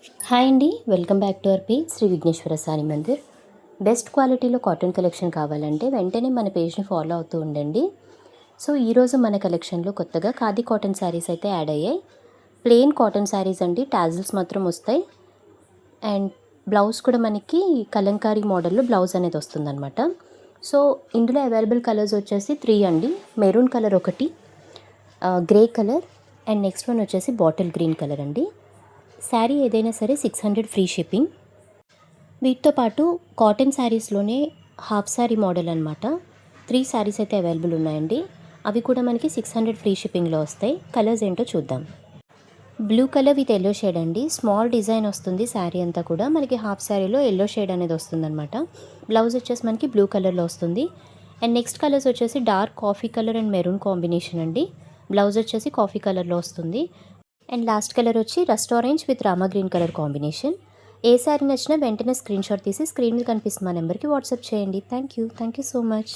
Hi అండి, welcome back to our page Shri Vighneshwara Saree Mandir. Best క్వాలిటీలో cotton collection కావాలంటే వెంటనే మన పేజ్ని ఫాలో అవుతూ ఉండండి. సో ఈరోజు మన కలెక్షన్లో కొత్తగా ఖాదీ కాటన్ శారీస్ అయితే యాడ్ అయ్యాయి. ప్లెయిన్ కాటన్ శారీస్ అండి, టాజిల్స్ మాత్రం వస్తాయి. అండ్ బ్లౌజ్ కూడా మనకి కలంకారీ మోడల్లో బ్లౌజ్ అనేది వస్తుందన్నమాట. సో ఇందులో అవైలబుల్ కలర్స్ వచ్చేసి 3 అండి. మెరూన్ కలర్ ఒకటి, grey colour, and next one వచ్చేసి బాటిల్ గ్రీన్ కలర్ అండి. శారీ ఏదైనా సరే 600 ఫ్రీ షిప్పింగ్. వీటితో పాటు కాటన్ శారీస్లోనే హాఫ్ శారీ మోడల్ అనమాట 3 శారీస్ అయితే అవైలబుల్ ఉన్నాయండి. అవి కూడా మనకి 600 ఫ్రీ షిప్పింగ్లో వస్తాయి. కలర్స్ ఏంటో చూద్దాం. Blue colour with yellow shade అండి. స్మాల్ డిజైన్ వస్తుంది శారీ అంతా కూడా. మనకి హాఫ్ శారీలో ఎల్లో షేడ్ అనేది వస్తుందన్నమాట. బ్లౌజ్ వచ్చేసి మనకి బ్లూ కలర్లో వస్తుంది. అండ్ నెక్స్ట్ కలర్స్ వచ్చేసి dark coffee colour and maroon combination అండి. బ్లౌజ్ వచ్చేసి కాఫీ కలర్లో వస్తుంది. అండ్ లాస్ట్ కలర్ వచ్చి rust orange with Rama green colour combination. ఏ శారీ నచ్చినా వెంటనే స్క్రీన్ షాట్ తీసి స్క్రీన్ మీద కనిపిస్తున్న నెంబర్కి వాట్సాప్ చేయండి. Thank you so much.